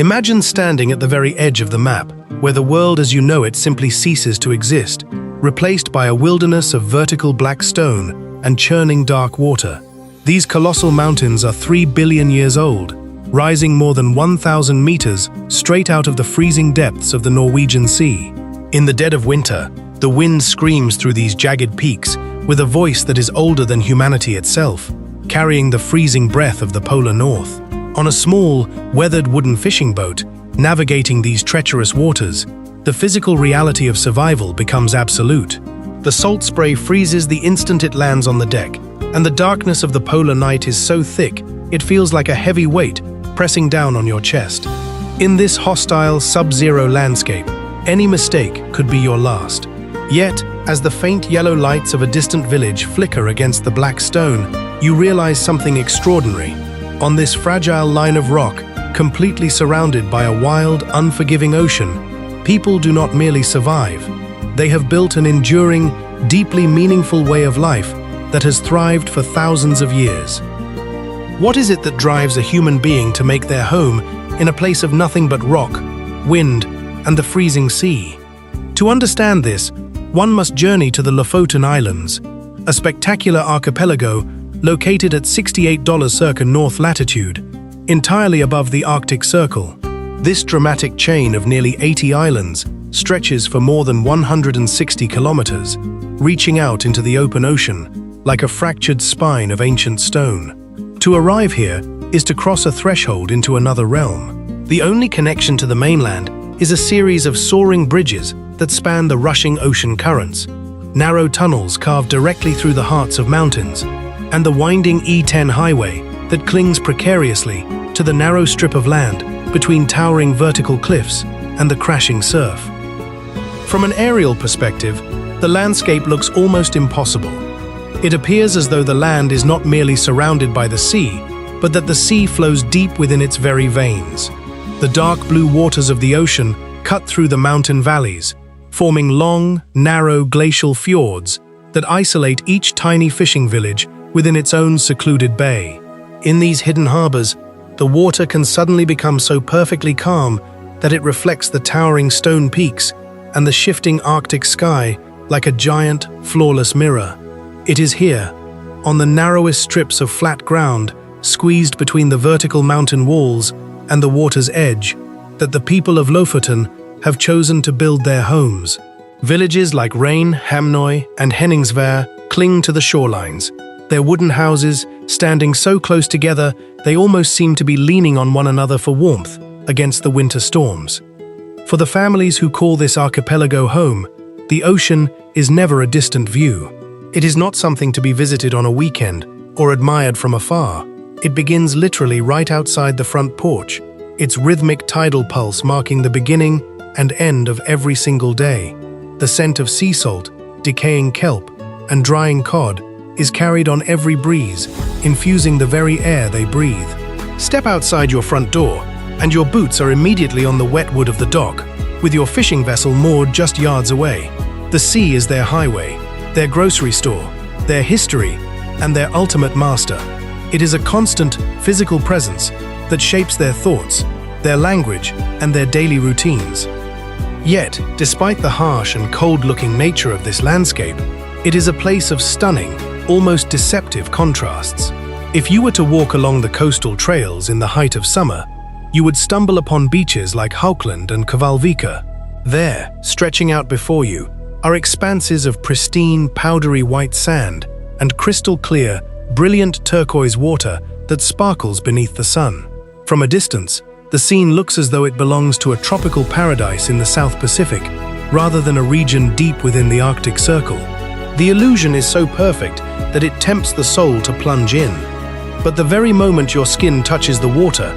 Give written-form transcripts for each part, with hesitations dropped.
Imagine standing at the very edge of the map, where the world as you know it simply ceases to exist, replaced by a wilderness of vertical black stone and churning dark water. These colossal mountains are 3 billion years old, rising more than 1,000 meters straight out of the freezing depths of the Norwegian Sea. In the dead of winter, the wind screams through these jagged peaks with a voice that is older than humanity itself, carrying the freezing breath of the polar north. On a small, weathered wooden fishing boat, navigating these treacherous waters, the physical reality of survival becomes absolute. The salt spray freezes the instant it lands on the deck, and the darkness of the polar night is so thick it feels like a heavy weight pressing down on your chest. In this hostile, sub-zero landscape, any mistake could be your last. Yet, as the faint yellow lights of a distant village flicker against the black stone, you realize something extraordinary. On this fragile line of rock, completely surrounded by a wild, unforgiving ocean, people do not merely survive. They have built an enduring, deeply meaningful way of life that has thrived for thousands of years. What is it that drives a human being to make their home in a place of nothing but rock, wind, and the freezing sea? To understand this, one must journey to the Lofoten Islands, a spectacular archipelago located at 68° circa north latitude, entirely above the Arctic Circle. This dramatic chain of nearly 80 islands stretches for more than 160 kilometers, reaching out into the open ocean like a fractured spine of ancient stone. To arrive here is to cross a threshold into another realm. The only connection to the mainland is a series of soaring bridges that span the rushing ocean currents, narrow tunnels carved directly through the hearts of mountains, and the winding E10 highway that clings precariously to the narrow strip of land between towering vertical cliffs and the crashing surf. From an aerial perspective, the landscape looks almost impossible. It appears as though the land is not merely surrounded by the sea, but that the sea flows deep within its very veins. The dark blue waters of the ocean cut through the mountain valleys, forming long, narrow glacial fjords that isolate each tiny fishing village within its own secluded bay. In these hidden harbors, the water can suddenly become so perfectly calm that it reflects the towering stone peaks and the shifting Arctic sky like a giant, flawless mirror. It is here, on the narrowest strips of flat ground, squeezed between the vertical mountain walls and the water's edge, that the people of Lofoten have chosen to build their homes. Villages like Rein, Hamnøy, and Henningsvær cling to the shorelines, their wooden houses standing so close together they almost seem to be leaning on one another for warmth against the winter storms. For the families who call this archipelago home, the ocean is never a distant view. It is not something to be visited on a weekend or admired from afar. It begins literally right outside the front porch, its rhythmic tidal pulse marking the beginning and end of every single day. The scent of sea salt, decaying kelp, and drying cod is carried on every breeze, infusing the very air they breathe. Step outside your front door, and your boots are immediately on the wet wood of the dock, with your fishing vessel moored just yards away. The sea is their highway, their grocery store, their history, and their ultimate master. It is a constant, physical presence that shapes their thoughts, their language, and their daily routines. Yet, despite the harsh and cold-looking nature of this landscape, it is a place of stunning, almost deceptive contrasts. If you were to walk along the coastal trails in the height of summer, you would stumble upon beaches like Haukeland and Kvalvika. There, stretching out before you, are expanses of pristine, powdery white sand and crystal-clear, brilliant turquoise water that sparkles beneath the sun. From a distance, the scene looks as though it belongs to a tropical paradise in the South Pacific, rather than a region deep within the Arctic Circle. The illusion is so perfect that it tempts the soul to plunge in. But the very moment your skin touches the water,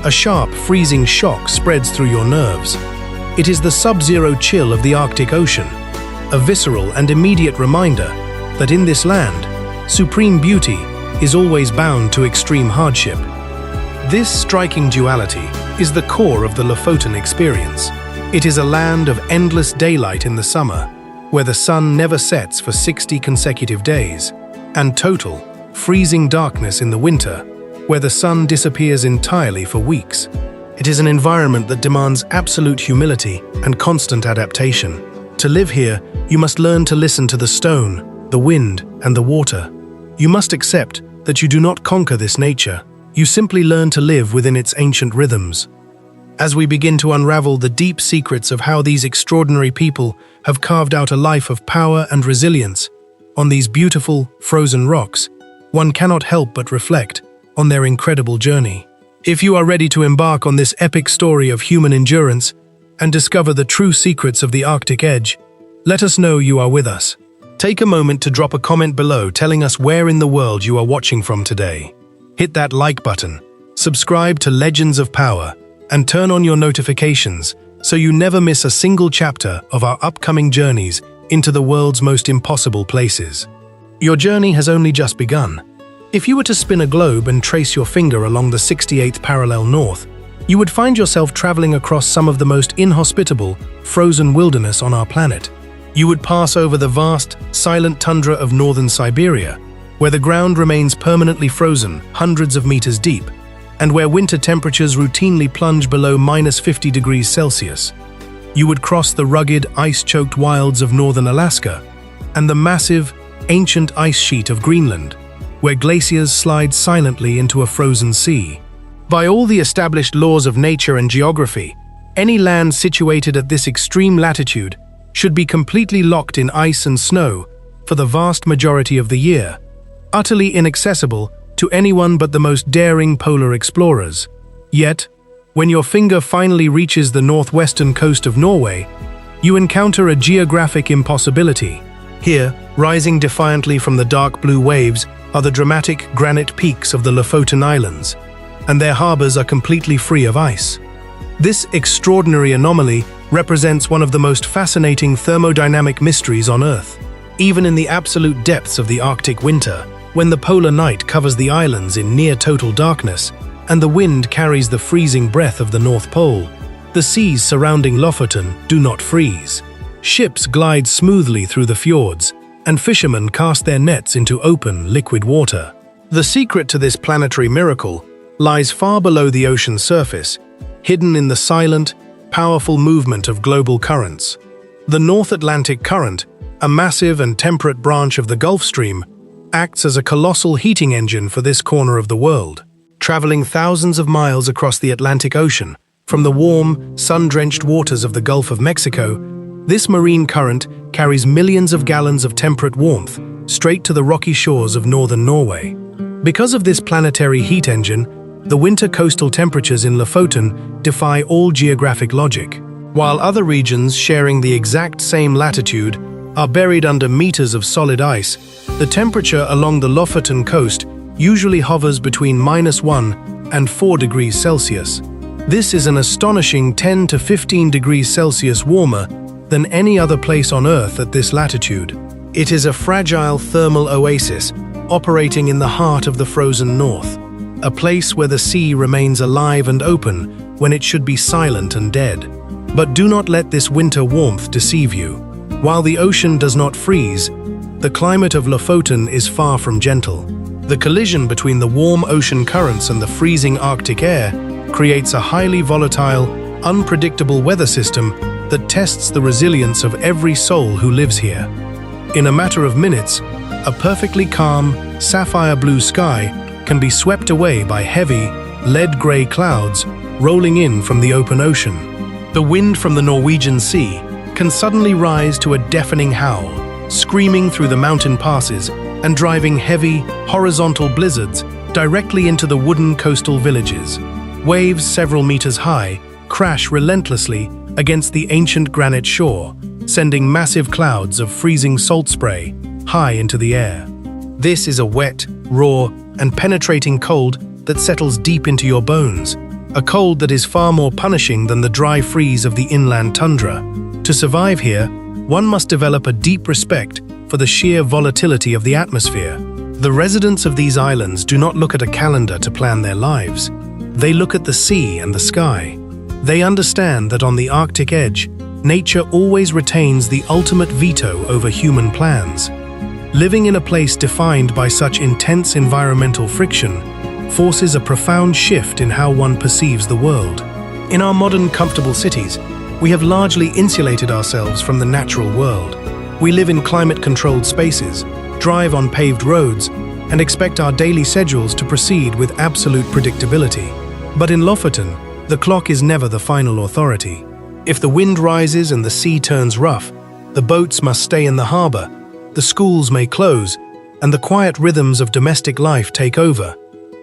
a sharp, freezing shock spreads through your nerves. It is the sub-zero chill of the Arctic Ocean, a visceral and immediate reminder that in this land, supreme beauty is always bound to extreme hardship. This striking duality is the core of the Lofoten experience. It is a land of endless daylight in the summer, where the sun never sets for 60 consecutive days, and total, freezing darkness in the winter, where the sun disappears entirely for weeks. It is an environment that demands absolute humility and constant adaptation. To live here, you must learn to listen to the stone, the wind, and the water. You must accept that you do not conquer this nature. You simply learn to live within its ancient rhythms. As we begin to unravel the deep secrets of how these extraordinary people have carved out a life of power and resilience on these beautiful, frozen rocks, one cannot help but reflect on their incredible journey. If you are ready to embark on this epic story of human endurance and discover the true secrets of the Arctic edge, let us know you are with us. Take a moment to drop a comment below telling us where in the world you are watching from today. Hit that like button, subscribe to Legends of Power, and turn on your notifications so you never miss a single chapter of our upcoming journeys into the world's most impossible places. Your journey has only just begun. If you were to spin a globe and trace your finger along the 68th parallel north, you would find yourself traveling across some of the most inhospitable, frozen wilderness on our planet. You would pass over the vast, silent tundra of northern Siberia, where the ground remains permanently frozen hundreds of meters deep, and where winter temperatures routinely plunge below -50 degrees Celsius. You would cross the rugged, ice-choked wilds of northern Alaska and the massive, ancient ice sheet of Greenland, where glaciers slide silently into a frozen sea. By all the established laws of nature and geography, any land situated at this extreme latitude should be completely locked in ice and snow for the vast majority of the year, utterly inaccessible to anyone but the most daring polar explorers. Yet, when your finger finally reaches the northwestern coast of Norway, you encounter a geographic impossibility. Here, rising defiantly from the dark blue waves, are the dramatic granite peaks of the Lofoten Islands, and their harbors are completely free of ice. This extraordinary anomaly represents one of the most fascinating thermodynamic mysteries on Earth. Even in the absolute depths of the Arctic winter, when the polar night covers the islands in near-total darkness and the wind carries the freezing breath of the North Pole, the seas surrounding Lofoten do not freeze. Ships glide smoothly through the fjords, and fishermen cast their nets into open, liquid water. The secret to this planetary miracle lies far below the ocean's surface, hidden in the silent, powerful movement of global currents. The North Atlantic Current, a massive and temperate branch of the Gulf Stream, acts as a colossal heating engine for this corner of the world. Traveling thousands of miles across the Atlantic Ocean, from the warm, sun-drenched waters of the Gulf of Mexico, this marine current carries millions of gallons of temperate warmth straight to the rocky shores of northern Norway. Because of this planetary heat engine, the winter coastal temperatures in Lofoten defy all geographic logic. While other regions sharing the exact same latitude are buried under meters of solid ice, the temperature along the Lofoten coast usually hovers between -1 and 4 degrees Celsius. This is an astonishing 10 to 15 degrees Celsius warmer than any other place on Earth at this latitude. It is a fragile thermal oasis operating in the heart of the frozen north, a place where the sea remains alive and open when it should be silent and dead. But do not let this winter warmth deceive you. While the ocean does not freeze, the climate of Lofoten is far from gentle. The collision between the warm ocean currents and the freezing Arctic air creates a highly volatile, unpredictable weather system that tests the resilience of every soul who lives here. In a matter of minutes, a perfectly calm, sapphire blue sky can be swept away by heavy, lead-gray clouds rolling in from the open ocean. The wind from the Norwegian Sea can suddenly rise to a deafening howl, screaming through the mountain passes and driving heavy, horizontal blizzards directly into the wooden coastal villages. Waves several meters high crash relentlessly against the ancient granite shore, sending massive clouds of freezing salt spray high into the air. This is a wet, raw, and penetrating cold that settles deep into your bones, a cold that is far more punishing than the dry freeze of the inland tundra. To survive here, one must develop a deep respect for the sheer volatility of the atmosphere. The residents of these islands do not look at a calendar to plan their lives. They look at the sea and the sky. They understand that on the Arctic edge, nature always retains the ultimate veto over human plans. Living in a place defined by such intense environmental friction forces a profound shift in how one perceives the world. In our modern, comfortable cities, we have largely insulated ourselves from the natural world. We live in climate-controlled spaces, drive on paved roads, and expect our daily schedules to proceed with absolute predictability. But in Lofoten, the clock is never the final authority. If the wind rises and the sea turns rough, the boats must stay in the harbor, the schools may close, and the quiet rhythms of domestic life take over.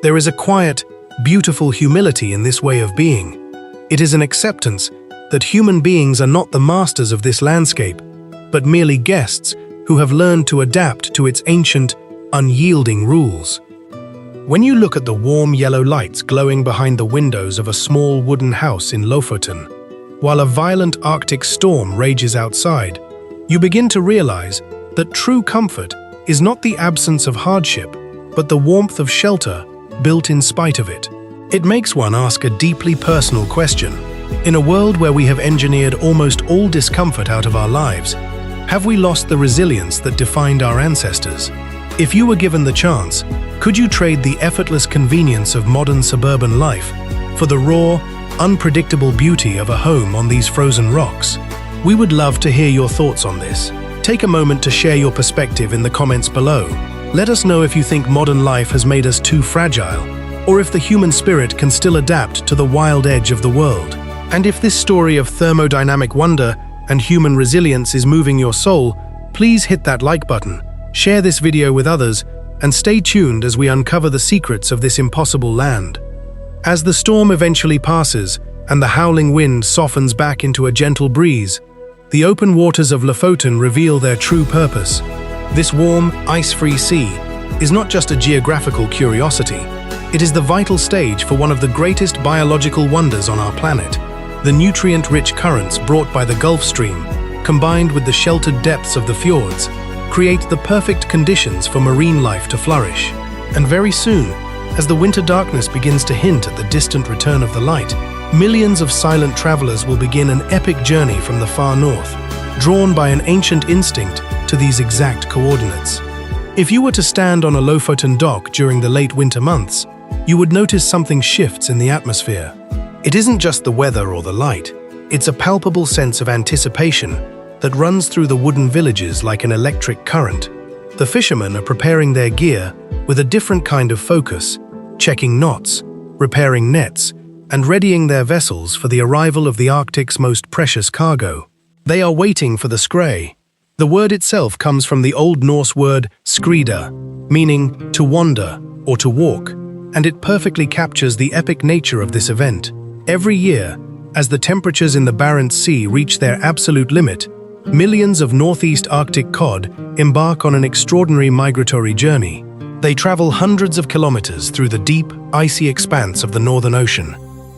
There is a quiet, beautiful humility in this way of being. It is an acceptance that human beings are not the masters of this landscape, but merely guests who have learned to adapt to its ancient, unyielding rules. When you look at the warm yellow lights glowing behind the windows of a small wooden house in Lofoten, while a violent Arctic storm rages outside, you begin to realize that true comfort is not the absence of hardship, but the warmth of shelter built in spite of it. It makes one ask a deeply personal question. In a world where we have engineered almost all discomfort out of our lives, have we lost the resilience that defined our ancestors? If you were given the chance, could you trade the effortless convenience of modern suburban life for the raw, unpredictable beauty of a home on these frozen rocks? We would love to hear your thoughts on this. Take a moment to share your perspective in the comments below. Let us know if you think modern life has made us too fragile, or if the human spirit can still adapt to the wild edge of the world. And if this story of thermodynamic wonder and human resilience is moving your soul, please hit that like button, share this video with others, and stay tuned as we uncover the secrets of this impossible land. As the storm eventually passes and the howling wind softens back into a gentle breeze, the open waters of Lofoten reveal their true purpose. This warm, ice-free sea is not just a geographical curiosity. It is the vital stage for one of the greatest biological wonders on our planet. The nutrient-rich currents brought by the Gulf Stream, combined with the sheltered depths of the fjords, create the perfect conditions for marine life to flourish. And very soon, as the winter darkness begins to hint at the distant return of the light, millions of silent travelers will begin an epic journey from the far north, drawn by an ancient instinct to these exact coordinates. If you were to stand on a Lofoten dock during the late winter months, you would notice something shifts in the atmosphere. It isn't just the weather or the light, it's a palpable sense of anticipation that runs through the wooden villages like an electric current. The fishermen are preparing their gear with a different kind of focus, checking knots, repairing nets, and readying their vessels for the arrival of the Arctic's most precious cargo. They are waiting for the Skrei. The word itself comes from the Old Norse word skrida, meaning to wander or to walk, and it perfectly captures the epic nature of this event. Every year, as the temperatures in the Barents Sea reach their absolute limit, millions of northeast Arctic cod embark on an extraordinary migratory journey. They travel hundreds of kilometers through the deep, icy expanse of the Northern Ocean,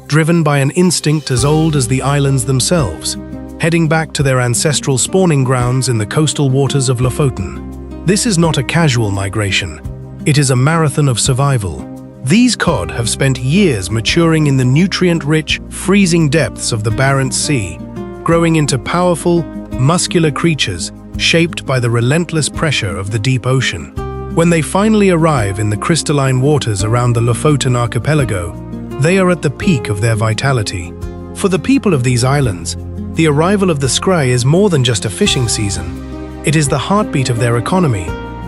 driven by an instinct as old as the islands themselves, heading back to their ancestral spawning grounds in the coastal waters of Lofoten. This is not a casual migration. It is a marathon of survival. These cod have spent years maturing in the nutrient-rich, freezing depths of the Barents Sea, growing into powerful, muscular creatures shaped by the relentless pressure of the deep ocean. When they finally arrive in the crystalline waters around the Lofoten archipelago, they are at the peak of their vitality. For the people of these islands, the arrival of the Skrei is more than just a fishing season. It is the heartbeat of their economy,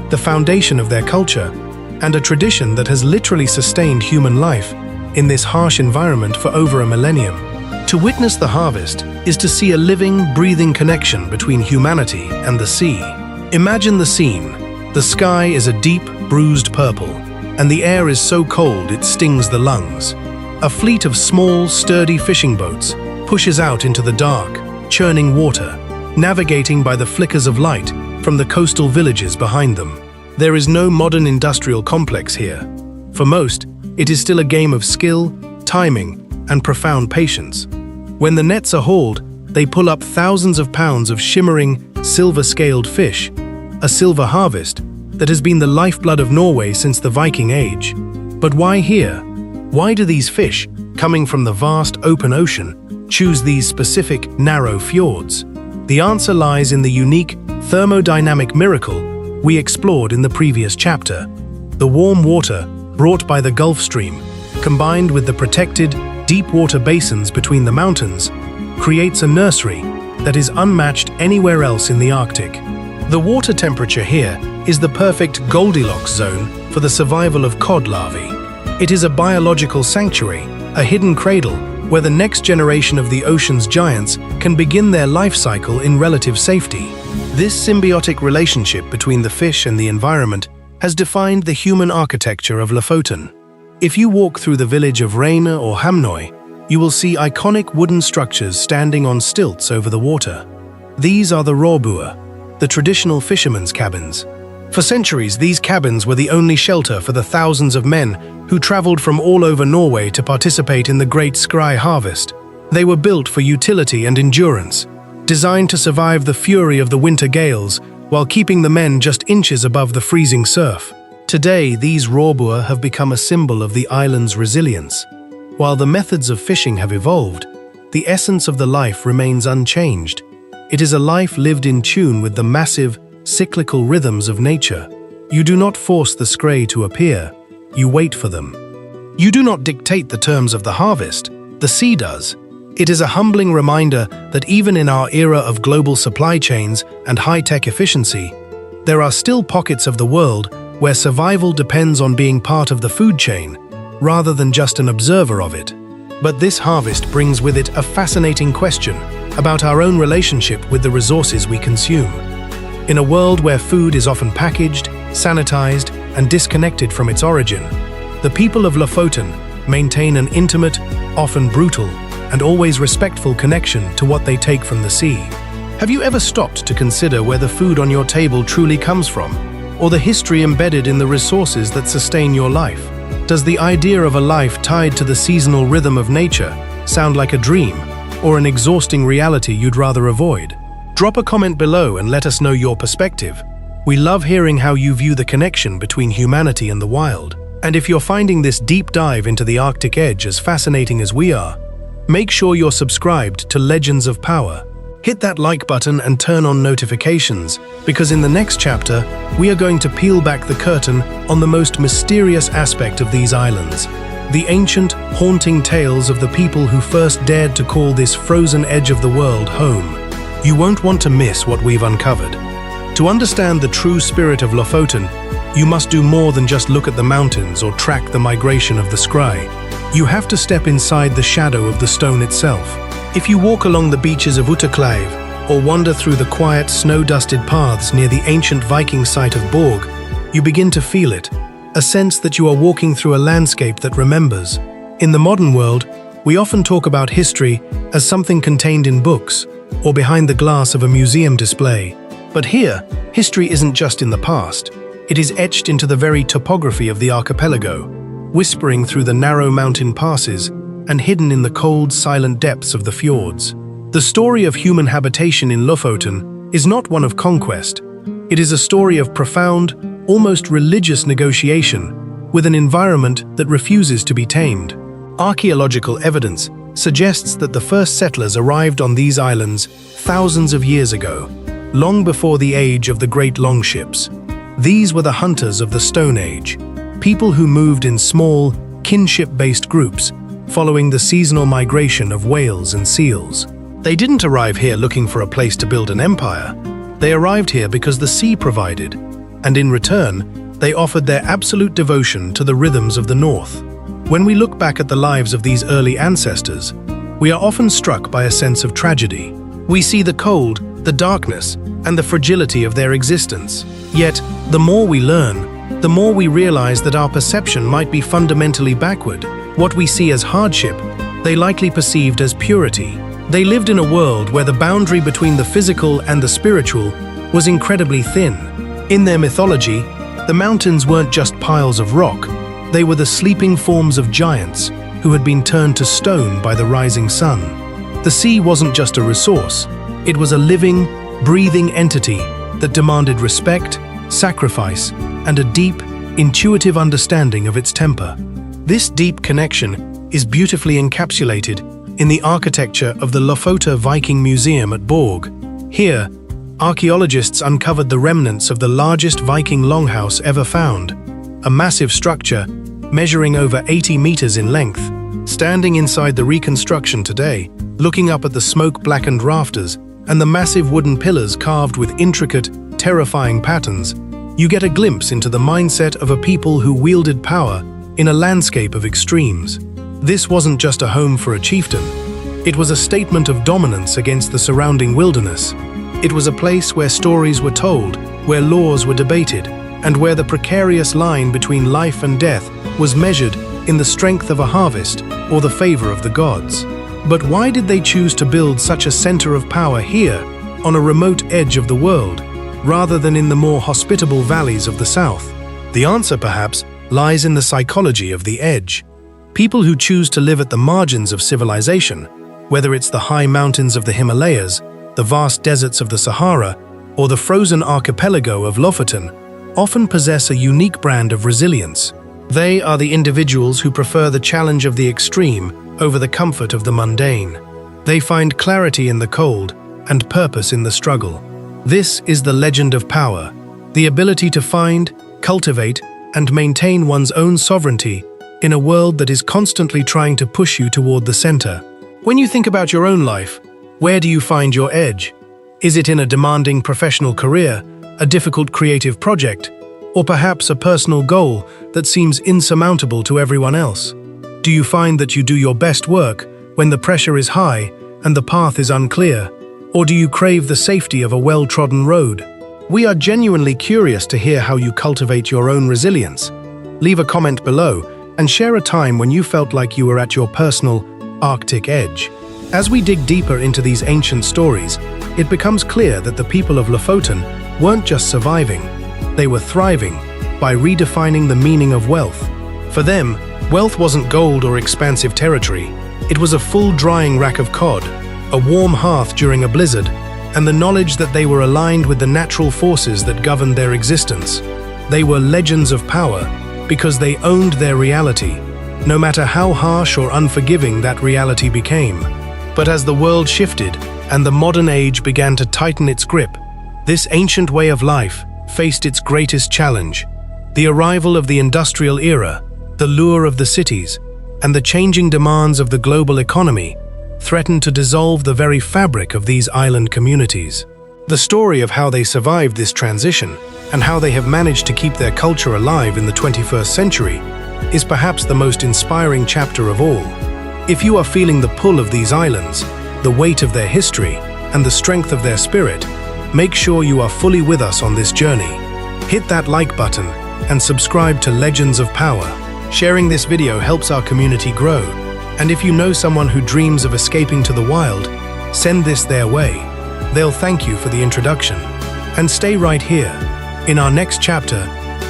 the foundation of their culture, and a tradition that has literally sustained human life in this harsh environment for over a millennium. To witness the harvest is to see a living, breathing connection between humanity and the sea. Imagine the scene. The sky is a deep, bruised purple, and the air is so cold it stings the lungs. A fleet of small, sturdy fishing boats pushes out into the dark, churning water, navigating by the flickers of light from the coastal villages behind them. There is no modern industrial complex here. For most, it is still a game of skill, timing, and profound patience. When the nets are hauled, they pull up thousands of pounds of shimmering, silver-scaled fish, a silver harvest that has been the lifeblood of Norway since the Viking Age. But why here? Why do these fish, coming from the vast open ocean, choose these specific, narrow fjords? The answer lies in the unique thermodynamic miracle we explored in the previous chapter. The warm water brought by the Gulf Stream, combined with the protected, deep water basins between the mountains, creates a nursery that is unmatched anywhere else in the Arctic. The water temperature here is the perfect Goldilocks zone for the survival of cod larvae. It is a biological sanctuary, a hidden cradle where the next generation of the ocean's giants can begin their life cycle in relative safety. This symbiotic relationship between the fish and the environment has defined the human architecture of Lofoten. If you walk through the village of Reine or Hamnøy, you will see iconic wooden structures standing on stilts over the water. These are the Rorbuer, the traditional fishermen's cabins. For centuries, these cabins were the only shelter for the thousands of men who traveled from all over Norway to participate in the great Skrei harvest. They were built for utility and endurance, designed to survive the fury of the winter gales while keeping the men just inches above the freezing surf. Today, these Rorbuer have become a symbol of the island's resilience. While the methods of fishing have evolved, the essence of the life remains unchanged. It is a life lived in tune with the massive, cyclical rhythms of nature. You do not force the Skrei to appear, you wait for them. You do not dictate the terms of the harvest, the sea does. It is a humbling reminder that even in our era of global supply chains and high-tech efficiency, there are still pockets of the world where survival depends on being part of the food chain, rather than just an observer of it. But this harvest brings with it a fascinating question about our own relationship with the resources we consume. In a world where food is often packaged, sanitized, and disconnected from its origin, the people of Lofoten maintain an intimate, often brutal, and always respectful connection to what they take from the sea. Have you ever stopped to consider where the food on your table truly comes from, or the history embedded in the resources that sustain your life? Does the idea of a life tied to the seasonal rhythm of nature sound like a dream, or an exhausting reality you'd rather avoid? Drop a comment below and let us know your perspective. We love hearing how you view the connection between humanity and the wild. And if you're finding this deep dive into the Arctic edge as fascinating as we are, make sure you're subscribed to Legends of Power. Hit that like button and turn on notifications, because in the next chapter, we are going to peel back the curtain on the most mysterious aspect of these islands, the ancient, haunting tales of the people who first dared to call this frozen edge of the world home. You won't want to miss what we've uncovered. To understand the true spirit of Lofoten, you must do more than just look at the mountains or track the migration of the Skrei. You have to step inside the shadow of the stone itself. If you walk along the beaches of Utterkleiv or wander through the quiet, snow-dusted paths near the ancient Viking site of Borg, you begin to feel it, a sense that you are walking through a landscape that remembers. In the modern world, we often talk about history as something contained in books or behind the glass of a museum display. But here, history isn't just in the past. It is etched into the very topography of the archipelago, whispering through the narrow mountain passes and hidden in the cold, silent depths of the fjords. The story of human habitation in Lofoten is not one of conquest. It is a story of profound, almost religious negotiation with an environment that refuses to be tamed. Archaeological evidence suggests that the first settlers arrived on these islands thousands of years ago, long before the age of the great longships. These were the hunters of the Stone Age, people who moved in small, kinship-based groups, following the seasonal migration of whales and seals. They didn't arrive here looking for a place to build an empire. They arrived here because the sea provided, and in return, they offered their absolute devotion to the rhythms of the north. When we look back at the lives of these early ancestors, we are often struck by a sense of tragedy. We see the cold, the darkness, and the fragility of their existence. Yet, the more we learn, the more we realize that our perception might be fundamentally backward. What we see as hardship, they likely perceived as purity. They lived in a world where the boundary between the physical and the spiritual was incredibly thin. In their mythology, the mountains weren't just piles of rock. They were the sleeping forms of giants who had been turned to stone by the rising sun. The sea wasn't just a resource. It was a living, breathing entity that demanded respect, sacrifice, and a deep, intuitive understanding of its temper. This deep connection is beautifully encapsulated in the architecture of the Lofoten Viking Museum at Borg. Here, archaeologists uncovered the remnants of the largest Viking longhouse ever found, a massive structure measuring over 80 meters in length. Standing inside the reconstruction today, looking up at the smoke-blackened rafters and the massive wooden pillars carved with intricate, terrifying patterns, you get a glimpse into the mindset of a people who wielded power in a landscape of extremes. This wasn't just a home for a chieftain. It was a statement of dominance against the surrounding wilderness. It was a place where stories were told, where laws were debated, and where the precarious line between life and death was measured in the strength of a harvest or the favor of the gods. But why did they choose to build such a center of power here, on a remote edge of the world, rather than in the more hospitable valleys of the south? The answer, perhaps, lies in the psychology of the edge. People who choose to live at the margins of civilization, whether it's the high mountains of the Himalayas, the vast deserts of the Sahara, or the frozen archipelago of Lofoten, often possess a unique brand of resilience. They are the individuals who prefer the challenge of the extreme over the comfort of the mundane. They find clarity in the cold and purpose in the struggle. This is the legend of power, the ability to find, cultivate, and maintain one's own sovereignty in a world that is constantly trying to push you toward the center. When you think about your own life, where do you find your edge? Is it in a demanding professional career, a difficult creative project, or perhaps a personal goal that seems insurmountable to everyone else? Do you find that you do your best work when the pressure is high and the path is unclear? Or do you crave the safety of a well-trodden road? We are genuinely curious to hear how you cultivate your own resilience. Leave a comment below and share a time when you felt like you were at your personal Arctic edge. As we dig deeper into these ancient stories, it becomes clear that the people of Lofoten weren't just surviving, they were thriving by redefining the meaning of wealth. For them, wealth wasn't gold or expansive territory. It was a full drying rack of cod, a warm hearth during a blizzard, and the knowledge that they were aligned with the natural forces that governed their existence. They were legends of power because they owned their reality, no matter how harsh or unforgiving that reality became. But as the world shifted and the modern age began to tighten its grip, this ancient way of life faced its greatest challenge: the arrival of the industrial era, the lure of the cities, and the changing demands of the global economy threatened to dissolve the very fabric of these island communities. The story of how they survived this transition and how they have managed to keep their culture alive in the 21st century is perhaps the most inspiring chapter of all. If you are feeling the pull of these islands, the weight of their history, and the strength of their spirit, make sure you are fully with us on this journey. Hit that like button and subscribe to Legends of Power. Sharing this video helps our community grow, and if you know someone who dreams of escaping to the wild, send this their way. They'll thank you for the introduction. And stay right here. In our next chapter,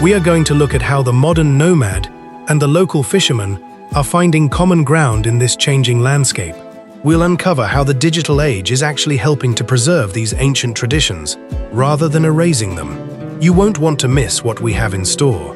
we are going to look at how the modern nomad and the local fisherman are finding common ground in this changing landscape. We'll uncover how the digital age is actually helping to preserve these ancient traditions, rather than erasing them. You won't want to miss what we have in store.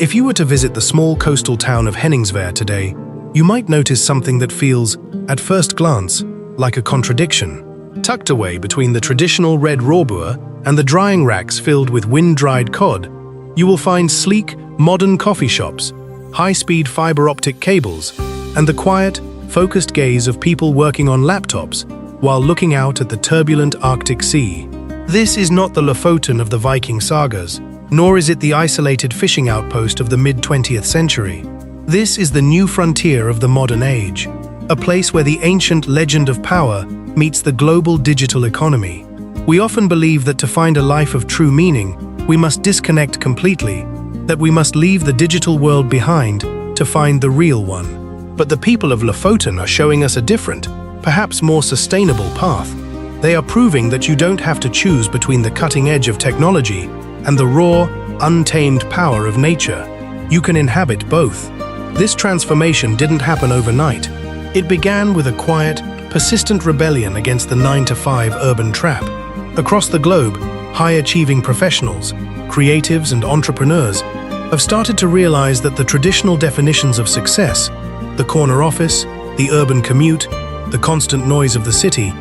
If you were to visit the small coastal town of Henningsvær today, you might notice something that feels, at first glance, like a contradiction. Tucked away between the traditional red Rorbuer and the drying racks filled with wind-dried cod, you will find sleek, modern coffee shops, high-speed fiber optic cables, and the quiet, focused gaze of people working on laptops while looking out at the turbulent Arctic Sea. This is not the Lofoten of the Viking sagas, nor is it the isolated fishing outpost of the mid-20th century. This is the new frontier of the modern age, a place where the ancient legend of power meets the global digital economy. We often believe that to find a life of true meaning, we must disconnect completely, that we must leave the digital world behind to find the real one. But the people of Lofoten are showing us a different, perhaps more sustainable path. They are proving that you don't have to choose between the cutting edge of technology and the raw, untamed power of nature. You can inhabit both. This transformation didn't happen overnight. It began with a quiet, persistent rebellion against the 9-to-5 urban trap. Across the globe, high-achieving professionals, creatives and entrepreneurs have started to realize that the traditional definitions of success, the corner office, the urban commute, the constant noise of the city,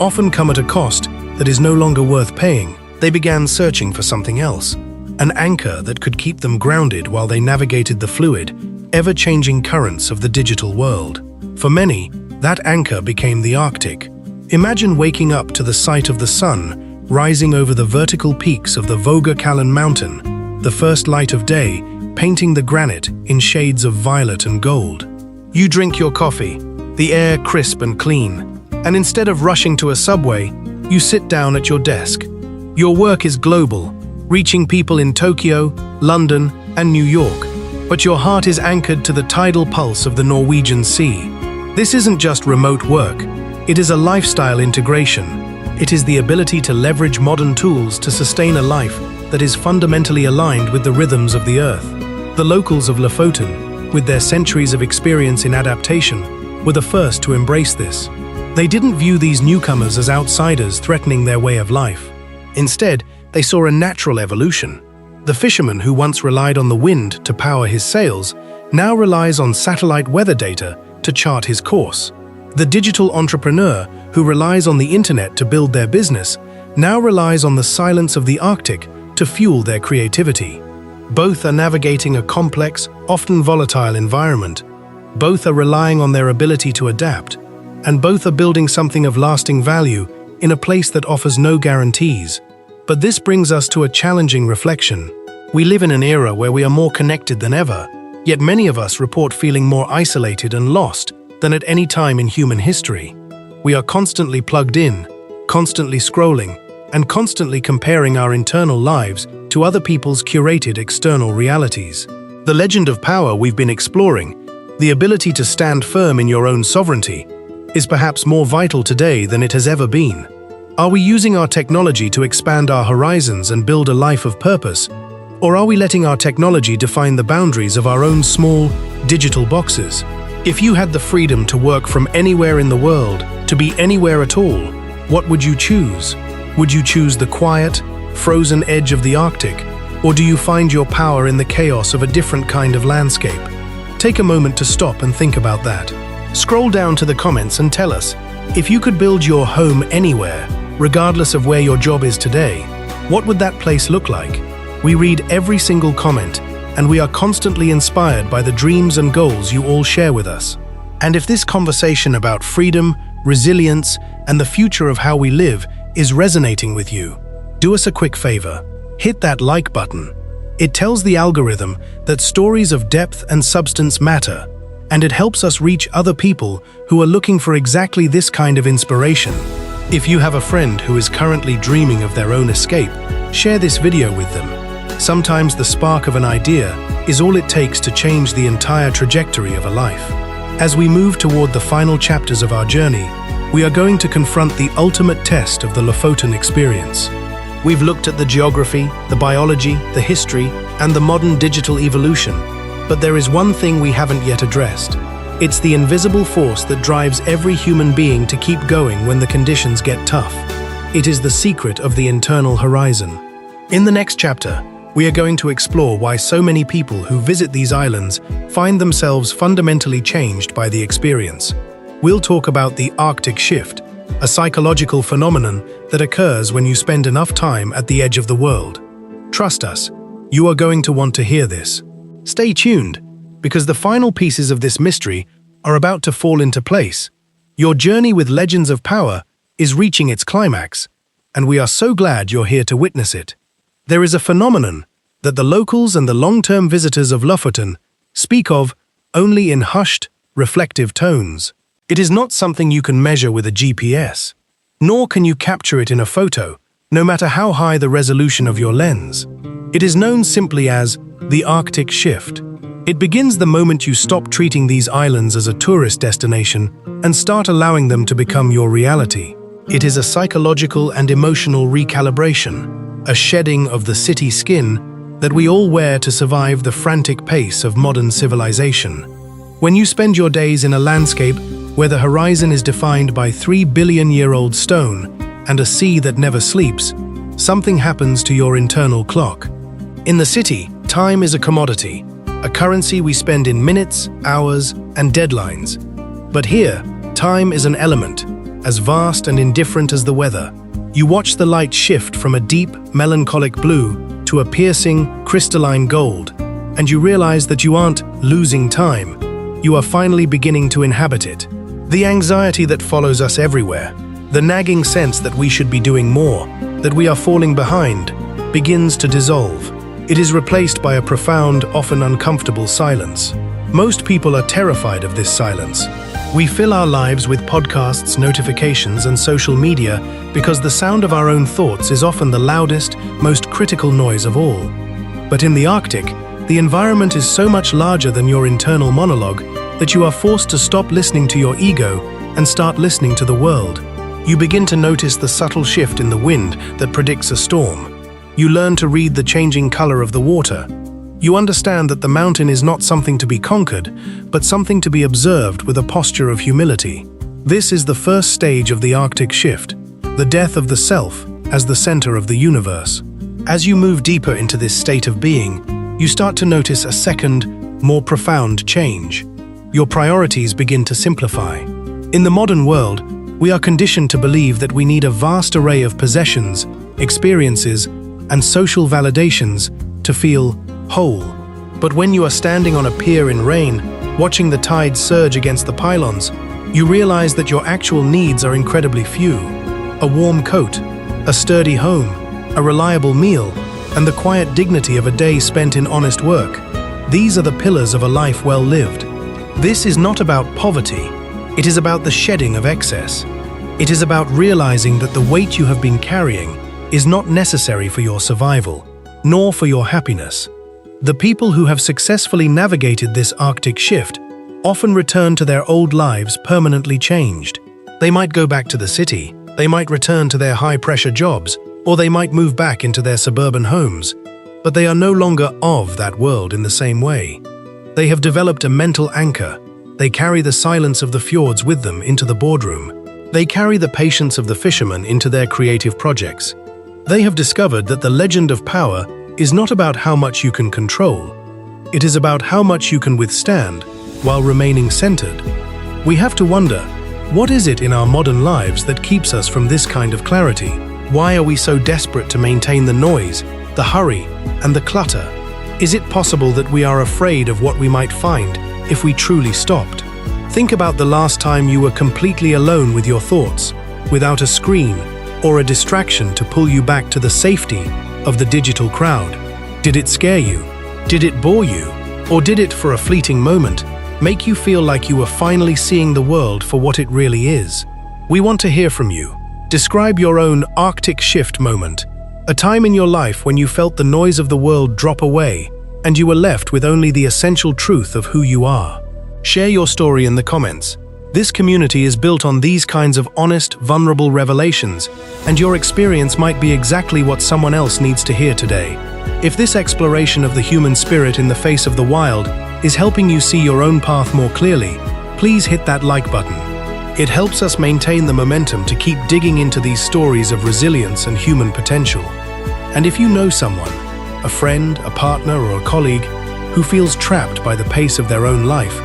often come at a cost that is no longer worth paying. They began searching for something else, an anchor that could keep them grounded while they navigated the fluid, ever-changing currents of the digital world. For many, that anchor became the Arctic. Imagine waking up to the sight of the sun rising over the vertical peaks of the Vågakällen mountain, the first light of day, painting the granite in shades of violet and gold. You drink your coffee, the air crisp and clean, and instead of rushing to a subway, you sit down at your desk. Your work is global, reaching people in Tokyo, London, and New York, but your heart is anchored to the tidal pulse of the Norwegian Sea. This isn't just remote work, it is a lifestyle integration. It is the ability to leverage modern tools to sustain a life that is fundamentally aligned with the rhythms of the Earth. The locals of Lofoten, with their centuries of experience in adaptation, were the first to embrace this. They didn't view these newcomers as outsiders threatening their way of life. Instead, they saw a natural evolution. The fisherman who once relied on the wind to power his sails now relies on satellite weather data to chart his course. The digital entrepreneur who relies on the internet to build their business now relies on the silence of the Arctic to fuel their creativity. Both are navigating a complex, often volatile environment. Both are relying on their ability to adapt, and both are building something of lasting value in a place that offers no guarantees. But this brings us to a challenging reflection. We live in an era where we are more connected than ever, yet many of us report feeling more isolated and lost than at any time in human history. We are constantly plugged in, constantly scrolling, and constantly comparing our internal lives to other people's curated external realities. The legend of power we've been exploring, the ability to stand firm in your own sovereignty, is perhaps more vital today than it has ever been. Are we using our technology to expand our horizons and build a life of purpose? Or are we letting our technology define the boundaries of our own small, digital boxes? If you had the freedom to work from anywhere in the world, to be anywhere at all, what would you choose? Would you choose the quiet, frozen edge of the Arctic? Or do you find your power in the chaos of a different kind of landscape? Take a moment to stop and think about that. Scroll down to the comments and tell us, if you could build your home anywhere, regardless of where your job is today, what would that place look like? We read every single comment, and we are constantly inspired by the dreams and goals you all share with us. And if this conversation about freedom, resilience, and the future of how we live is resonating with you, do us a quick favor. Hit that like button. It tells the algorithm that stories of depth and substance matter, and it helps us reach other people who are looking for exactly this kind of inspiration. If you have a friend who is currently dreaming of their own escape, share this video with them. Sometimes the spark of an idea is all it takes to change the entire trajectory of a life. As we move toward the final chapters of our journey, we are going to confront the ultimate test of the Lofoten experience. We've looked at the geography, the biology, the history, and the modern digital evolution, but there is one thing we haven't yet addressed. It's the invisible force that drives every human being to keep going when the conditions get tough. It is the secret of the internal horizon. In the next chapter, we are going to explore why so many people who visit these islands find themselves fundamentally changed by the experience. We'll talk about the Arctic shift, a psychological phenomenon that occurs when you spend enough time at the edge of the world. Trust us, you are going to want to hear this. Stay tuned, because the final pieces of this mystery are about to fall into place. Your journey with Legends of Power is reaching its climax, and we are so glad you're here to witness it. There is a phenomenon that the locals and the long-term visitors of Lofoten speak of only in hushed, reflective tones. It is not something you can measure with a GPS, nor can you capture it in a photo, no matter how high the resolution of your lens. It is known simply as the Arctic shift. It begins the moment you stop treating these islands as a tourist destination and start allowing them to become your reality. It is a psychological and emotional recalibration, a shedding of the city skin that we all wear to survive the frantic pace of modern civilization. When you spend your days in a landscape where the horizon is defined by 3-billion-year-old stone and a sea that never sleeps, something happens to your internal clock. In the city, time is a commodity, a currency we spend in minutes, hours, and deadlines. But here, time is an element, as vast and indifferent as the weather. You watch the light shift from a deep, melancholic blue to a piercing, crystalline gold, and you realize that you aren't losing time. You are finally beginning to inhabit it. The anxiety that follows us everywhere, the nagging sense that we should be doing more, that we are falling behind, begins to dissolve. It is replaced by a profound, often uncomfortable silence. Most people are terrified of this silence. We fill our lives with podcasts, notifications, and social media because the sound of our own thoughts is often the loudest, most critical noise of all. But in the Arctic, the environment is so much larger than your internal monologue that you are forced to stop listening to your ego and start listening to the world. You begin to notice the subtle shift in the wind that predicts a storm. You learn to read the changing color of the water. You understand that the mountain is not something to be conquered, but something to be observed with a posture of humility. This is the first stage of the Arctic shift, the death of the self as the center of the universe. As you move deeper into this state of being, you start to notice a second, more profound change. Your priorities begin to simplify. In the modern world, we are conditioned to believe that we need a vast array of possessions, experiences, and social validations to feel whole. But when you are standing on a pier in rain, watching the tides surge against the pylons, you realize that your actual needs are incredibly few. A warm coat, a sturdy home, a reliable meal, and the quiet dignity of a day spent in honest work. These are the pillars of a life well lived. This is not about poverty. It is about the shedding of excess. It is about realizing that the weight you have been carrying is not necessary for your survival, nor for your happiness. The people who have successfully navigated this Arctic shift often return to their old lives permanently changed. They might go back to the city, they might return to their high-pressure jobs, or they might move back into their suburban homes, but they are no longer of that world in the same way. They have developed a mental anchor. They carry the silence of the fjords with them into the boardroom. They carry the patience of the fisherman into their creative projects. They have discovered that the legend of power is not about how much you can control. It is about how much you can withstand while remaining centered. We have to wonder, what is it in our modern lives that keeps us from this kind of clarity? Why are we so desperate to maintain the noise, the hurry, and the clutter? Is it possible that we are afraid of what we might find if we truly stopped? Think about the last time you were completely alone with your thoughts, without a screen or a distraction to pull you back to the safety of the digital crowd. Did it scare you? Did it bore you? Or did it, for a fleeting moment, make you feel like you were finally seeing the world for what it really is? We want to hear from you. Describe your own Arctic shift moment, a time in your life when you felt the noise of the world drop away and you were left with only the essential truth of who you are. Share your story in the comments. This community is built on these kinds of honest, vulnerable revelations, and your experience might be exactly what someone else needs to hear today. If this exploration of the human spirit in the face of the wild is helping you see your own path more clearly, please hit that like button. It helps us maintain the momentum to keep digging into these stories of resilience and human potential. And if you know someone, a friend, a partner, or a colleague, who feels trapped by the pace of their own life,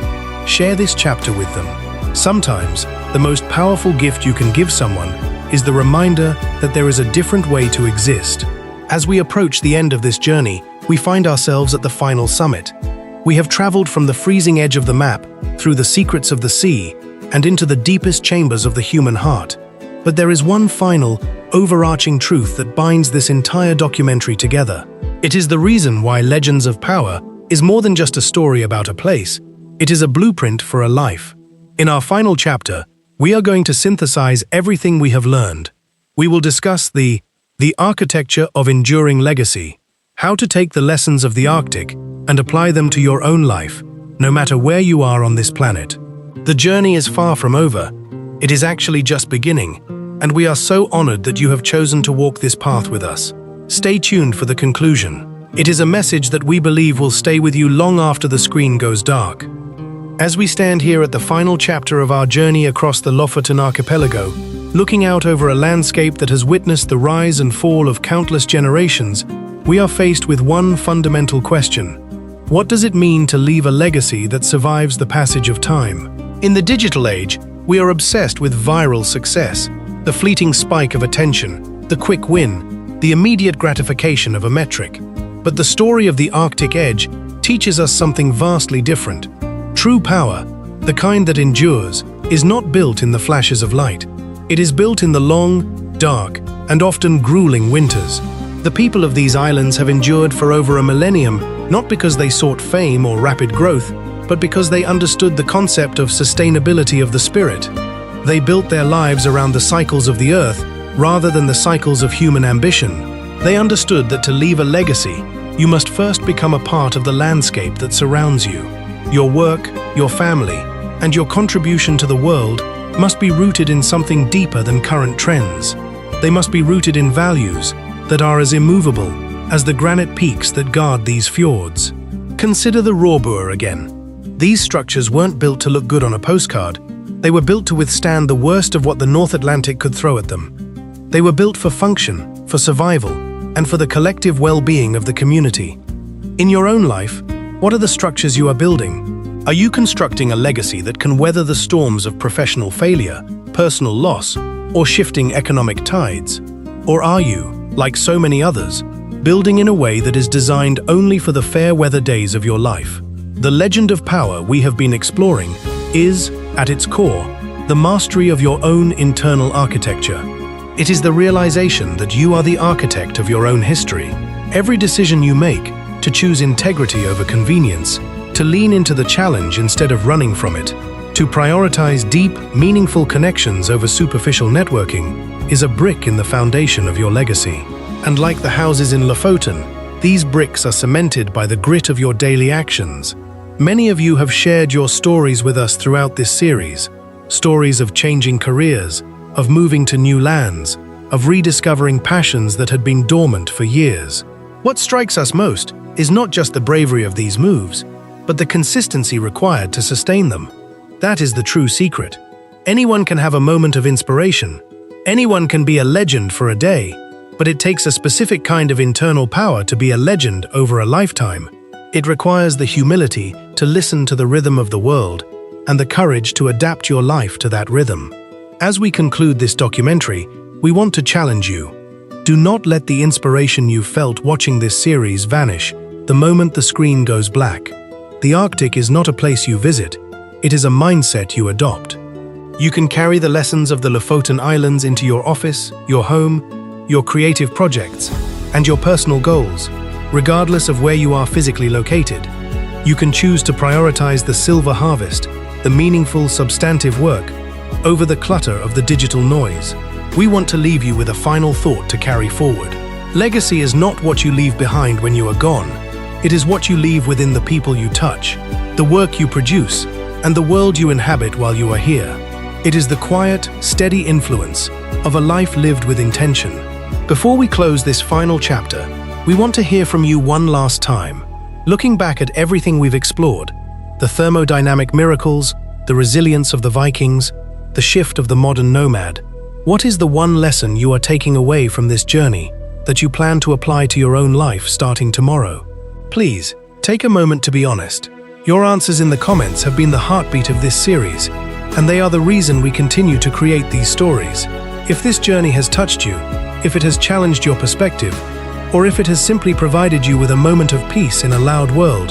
share this chapter with them. Sometimes, the most powerful gift you can give someone is the reminder that there is a different way to exist. As we approach the end of this journey, we find ourselves at the final summit. We have traveled from the freezing edge of the map, through the secrets of the sea, and into the deepest chambers of the human heart. But there is one final, overarching truth that binds this entire documentary together. It is the reason why Legends of Power is more than just a story about a place. It is a blueprint for a life. In our final chapter, we are going to synthesize everything we have learned. We will discuss the architecture of enduring legacy, how to take the lessons of the Arctic and apply them to your own life, no matter where you are on this planet. The journey is far from over. It is actually just beginning, and we are so honored that you have chosen to walk this path with us. Stay tuned for the conclusion. It is a message that we believe will stay with you long after the screen goes dark. As we stand here at the final chapter of our journey across the Lofoten archipelago, looking out over a landscape that has witnessed the rise and fall of countless generations, we are faced with one fundamental question. What does it mean to leave a legacy that survives the passage of time? In the digital age, we are obsessed with viral success, the fleeting spike of attention, the quick win, the immediate gratification of a metric. But the story of the Arctic edge teaches us something vastly different. True power, the kind that endures, is not built in the flashes of light. It is built in the long, dark, and often grueling winters. The people of these islands have endured for over a millennium, not because they sought fame or rapid growth, but because they understood the concept of sustainability of the spirit. They built their lives around the cycles of the earth, rather than the cycles of human ambition. They understood that to leave a legacy, you must first become a part of the landscape that surrounds you. Your work, your family, and your contribution to the world must be rooted in something deeper than current trends. They must be rooted in values that are as immovable as the granite peaks that guard these fjords. Consider the Rorbuer again. These structures weren't built to look good on a postcard. They were built to withstand the worst of what the North Atlantic could throw at them. They were built for function, for survival, and for the collective well-being of the community. In your own life, what are the structures you are building? Are you constructing a legacy that can weather the storms of professional failure, personal loss, or shifting economic tides? Or are you, like so many others, building in a way that is designed only for the fair weather days of your life? The legend of power we have been exploring is, at its core, the mastery of your own internal architecture. It is the realization that you are the architect of your own history. Every decision you make, to choose integrity over convenience, to lean into the challenge instead of running from it, to prioritize deep, meaningful connections over superficial networking, is a brick in the foundation of your legacy. And like the houses in Lofoten, these bricks are cemented by the grit of your daily actions. Many of you have shared your stories with us throughout this series. Stories of changing careers, of moving to new lands, of rediscovering passions that had been dormant for years. What strikes us most is not just the bravery of these moves, but the consistency required to sustain them. That is the true secret. Anyone can have a moment of inspiration. Anyone can be a legend for a day, but it takes a specific kind of internal power to be a legend over a lifetime. It requires the humility to listen to the rhythm of the world and the courage to adapt your life to that rhythm. As we conclude this documentary, we want to challenge you. Do not let the inspiration you felt watching this series vanish the moment the screen goes black. The Arctic is not a place you visit, it is a mindset you adopt. You can carry the lessons of the Lofoten Islands into your office, your home, your creative projects, and your personal goals, regardless of where you are physically located. You can choose to prioritize the silver harvest, the meaningful, substantive work, over the clutter of the digital noise. We want to leave you with a final thought to carry forward. Legacy is not what you leave behind when you are gone. It is what you leave within the people you touch, the work you produce, and the world you inhabit while you are here. It is the quiet, steady influence of a life lived with intention. Before we close this final chapter, we want to hear from you one last time. Looking back at everything we've explored, the thermodynamic miracles, the resilience of the Vikings, the shift of the modern nomad, what is the one lesson you are taking away from this journey that you plan to apply to your own life starting tomorrow? Please, take a moment to be honest. Your answers in the comments have been the heartbeat of this series, and they are the reason we continue to create these stories. If this journey has touched you, if it has challenged your perspective, or if it has simply provided you with a moment of peace in a loud world,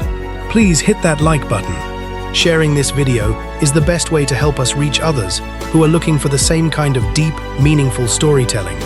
please hit that like button. Sharing this video is the best way to help us reach others who are looking for the same kind of deep, meaningful storytelling.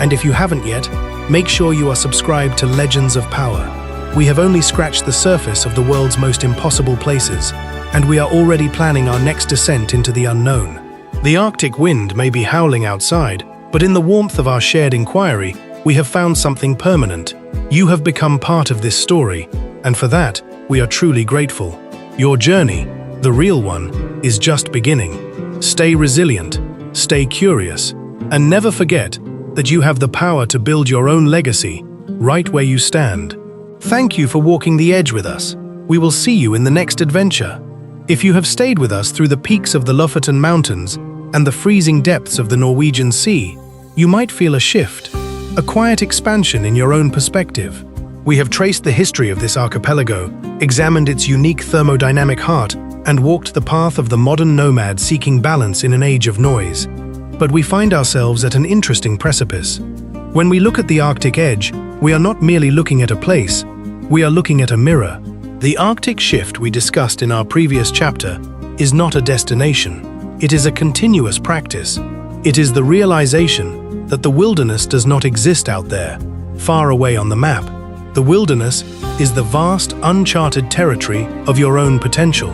And if you haven't yet, make sure you are subscribed to Legends of Power. We have only scratched the surface of the world's most impossible places, and we are already planning our next descent into the unknown. The Arctic wind may be howling outside, but in the warmth of our shared inquiry, we have found something permanent. You have become part of this story, and for that, we are truly grateful. Your journey, the real one, is just beginning. Stay resilient, stay curious, and never forget that you have the power to build your own legacy right where you stand. Thank you for walking the edge with us. We will see you in the next adventure. If you have stayed with us through the peaks of the Lofoten Mountains and the freezing depths of the Norwegian Sea, you might feel a shift, a quiet expansion in your own perspective. We have traced the history of this archipelago, examined its unique thermodynamic heart, and walked the path of the modern nomad seeking balance in an age of noise. But we find ourselves at an interesting precipice. When we look at the Arctic edge, we are not merely looking at a place, we are looking at a mirror. The Arctic shift we discussed in our previous chapter is not a destination. It is a continuous practice. It is the realization that the wilderness does not exist out there, far away on the map. The wilderness is the vast, uncharted territory of your own potential.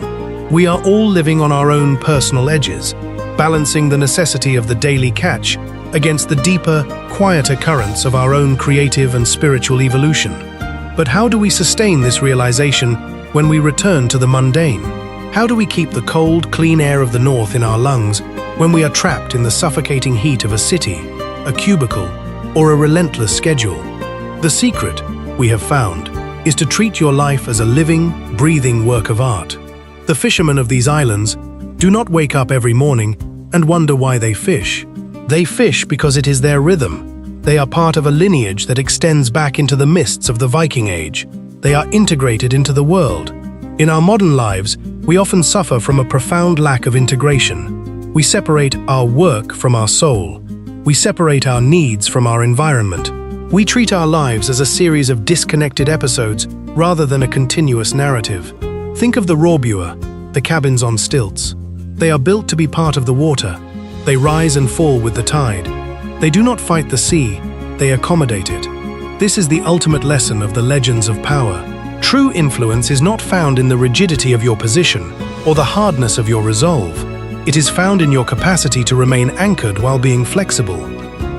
We are all living on our own personal edges, balancing the necessity of the daily catch against the deeper, quieter currents of our own creative and spiritual evolution. But how do we sustain this realization when we return to the mundane? How do we keep the cold, clean air of the north in our lungs when we are trapped in the suffocating heat of a city, a cubicle, or a relentless schedule? The secret, we have found, is to treat your life as a living, breathing work of art. The fishermen of these islands do not wake up every morning and wonder why they fish. They fish because it is their rhythm. They are part of a lineage that extends back into the mists of the Viking Age. They are integrated into the world. In our modern lives, we often suffer from a profound lack of integration. We separate our work from our soul. We separate our needs from our environment. We treat our lives as a series of disconnected episodes rather than a continuous narrative. Think of the Rorbuer, the cabins on stilts. They are built to be part of the water. They rise and fall with the tide. They do not fight the sea, they accommodate it. This is the ultimate lesson of the legends of power. True influence is not found in the rigidity of your position or the hardness of your resolve. It is found in your capacity to remain anchored while being flexible.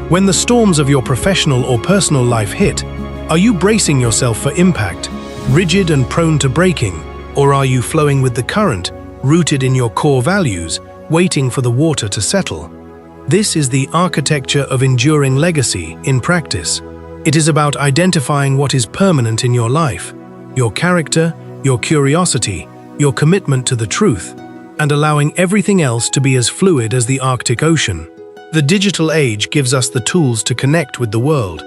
When the storms of your professional or personal life hit, are you bracing yourself for impact, rigid and prone to breaking, or are you flowing with the current, rooted in your core values, waiting for the water to settle? This is the architecture of enduring legacy in practice. It is about identifying what is permanent in your life, your character, your curiosity, your commitment to the truth, and allowing everything else to be as fluid as the Arctic Ocean. The digital age gives us the tools to connect with the world,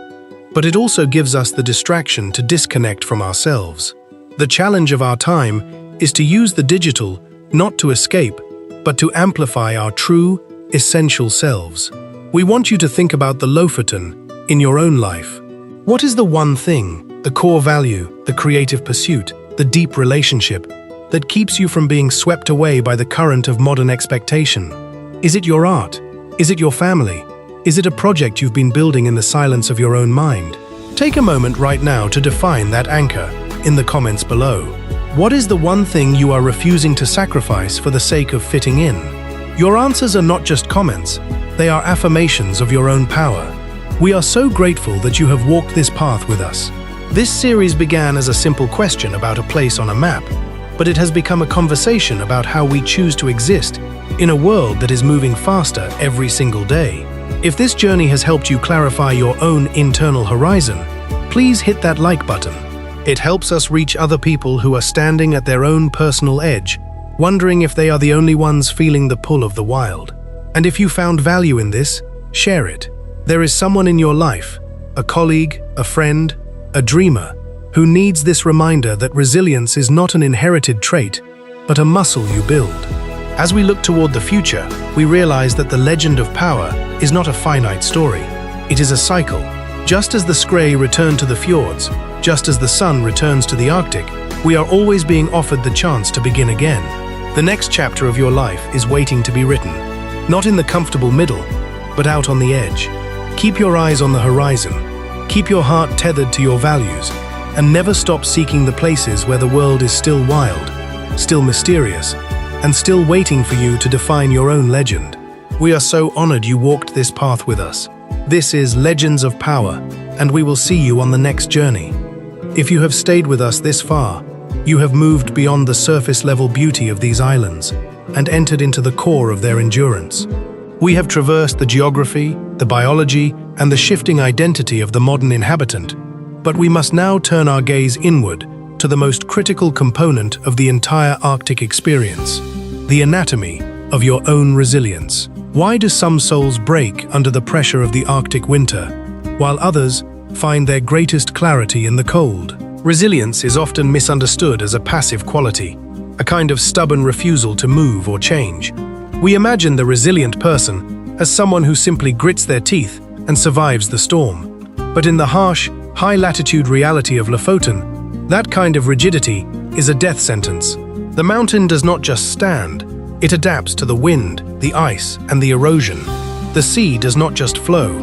but it also gives us the distraction to disconnect from ourselves. The challenge of our time is to use the digital not to escape, but to amplify our true, essential selves. We want you to think about the Lofoten in your own life. What is the one thing, the core value, the creative pursuit, the deep relationship that keeps you from being swept away by the current of modern expectation? Is it your art? Is it your family? Is it a project you've been building in the silence of your own mind? Take a moment right now to define that anchor in the comments below. What is the one thing you are refusing to sacrifice for the sake of fitting in? Your answers are not just comments, they are affirmations of your own power. We are so grateful that you have walked this path with us. This series began as a simple question about a place on a map, but it has become a conversation about how we choose to exist in a world that is moving faster every single day. If this journey has helped you clarify your own internal horizon, please hit that like button. It helps us reach other people who are standing at their own personal edge, wondering if they are the only ones feeling the pull of the wild. And if you found value in this, share it. There is someone in your life, a colleague, a friend, a dreamer, who needs this reminder that resilience is not an inherited trait, but a muscle you build. As we look toward the future, we realize that the legend of power is not a finite story. It is a cycle. Just as the Skrei return to the fjords, just as the sun returns to the Arctic, we are always being offered the chance to begin again. The next chapter of your life is waiting to be written, not in the comfortable middle, but out on the edge. Keep your eyes on the horizon, keep your heart tethered to your values, and never stop seeking the places where the world is still wild, still mysterious, and still waiting for you to define your own legend. We are so honored you walked this path with us. This is Legends of Power, and we will see you on the next journey. If you have stayed with us this far, you have moved beyond the surface-level beauty of these islands and entered into the core of their endurance. We have traversed the geography, the biology, and the shifting identity of the modern inhabitant, but we must now turn our gaze inward to the most critical component of the entire Arctic experience, the anatomy of your own resilience. Why do some souls break under the pressure of the Arctic winter, while others find their greatest clarity in the cold? Resilience is often misunderstood as a passive quality, a kind of stubborn refusal to move or change. We imagine the resilient person as someone who simply grits their teeth and survives the storm. But in the harsh, high-latitude reality of Lofoten, that kind of rigidity is a death sentence. The mountain does not just stand, it adapts to the wind, the ice, and the erosion. The sea does not just flow,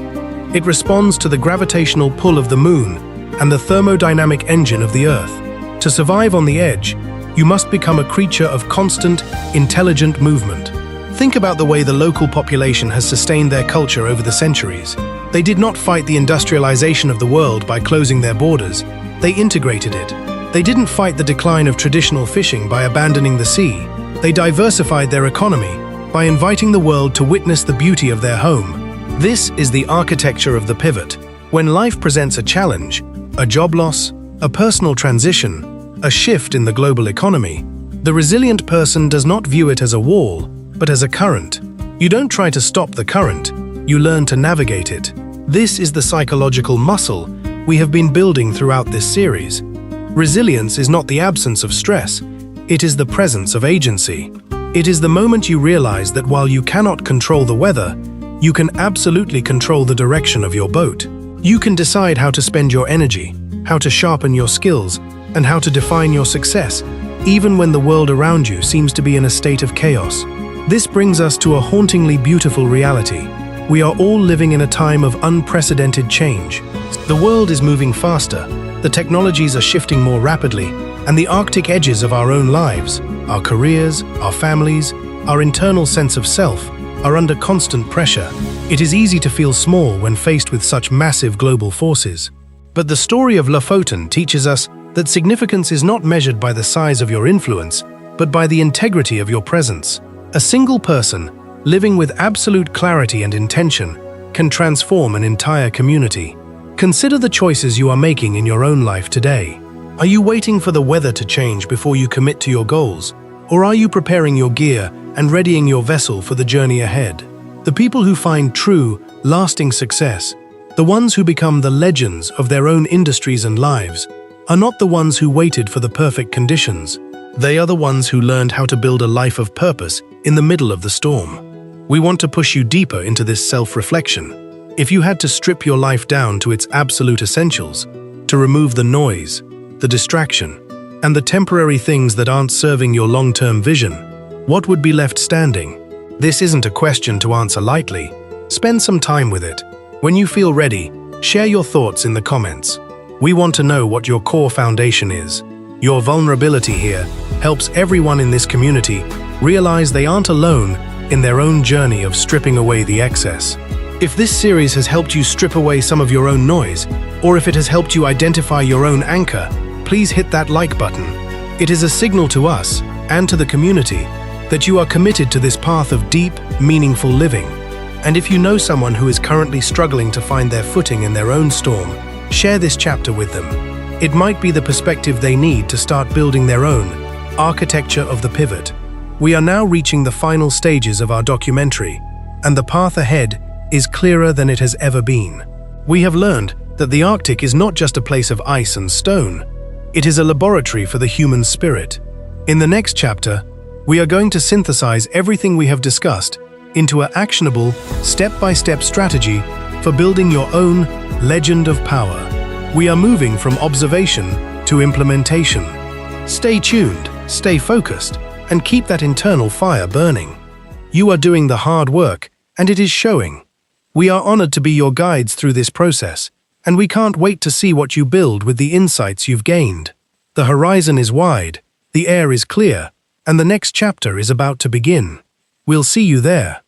it responds to the gravitational pull of the moon and the thermodynamic engine of the earth. To survive on the edge, you must become a creature of constant, intelligent movement. Think about the way the local population has sustained their culture over the centuries. They did not fight the industrialization of the world by closing their borders. They integrated it. They didn't fight the decline of traditional fishing by abandoning the sea. They diversified their economy by inviting the world to witness the beauty of their home. This is the architecture of the pivot. When life presents a challenge, a job loss, a personal transition, a shift in the global economy, the resilient person does not view it as a wall, but as a current. You don't try to stop the current, you learn to navigate it. This is the psychological muscle we have been building throughout this series. Resilience is not the absence of stress, it is the presence of agency. It is the moment you realize that while you cannot control the weather, you can absolutely control the direction of your boat. You can decide how to spend your energy, how to sharpen your skills, and how to define your success, even when the world around you seems to be in a state of chaos. This brings us to a hauntingly beautiful reality. We are all living in a time of unprecedented change. The world is moving faster, the technologies are shifting more rapidly, and the Arctic edges of our own lives, our careers, our families, our internal sense of self, are under constant pressure. It is easy to feel small when faced with such massive global forces. But the story of Lofoten teaches us that significance is not measured by the size of your influence, but by the integrity of your presence. A single person, living with absolute clarity and intention, can transform an entire community. Consider the choices you are making in your own life today. Are you waiting for the weather to change before you commit to your goals? Or are you preparing your gear and readying your vessel for the journey ahead? The people who find true, lasting success, the ones who become the legends of their own industries and lives, are not the ones who waited for the perfect conditions. They are the ones who learned how to build a life of purpose in the middle of the storm. We want to push you deeper into this self-reflection. If you had to strip your life down to its absolute essentials, to remove the noise, the distraction, and the temporary things that aren't serving your long-term vision, what would be left standing? This isn't a question to answer lightly. Spend some time with it. When you feel ready, share your thoughts in the comments. We want to know what your core foundation is. Your vulnerability here helps everyone in this community realize they aren't alone in their own journey of stripping away the excess. If this series has helped you strip away some of your own noise, or if it has helped you identify your own anchor, please hit that like button. It is a signal to us, and to the community, that you are committed to this path of deep, meaningful living. And if you know someone who is currently struggling to find their footing in their own storm, share this chapter with them. It might be the perspective they need to start building their own architecture of the pivot. We are now reaching the final stages of our documentary, and the path ahead is clearer than it has ever been. We have learned that the Arctic is not just a place of ice and stone, it is a laboratory for the human spirit. In the next chapter, we are going to synthesize everything we have discussed into an actionable, step-by-step strategy for building your own legend of power. We are moving from observation to implementation. Stay tuned, stay focused, and keep that internal fire burning. You are doing the hard work, and it is showing. We are honored to be your guides through this process, and we can't wait to see what you build with the insights you've gained. The horizon is wide, the air is clear, and the next chapter is about to begin. We'll see you there.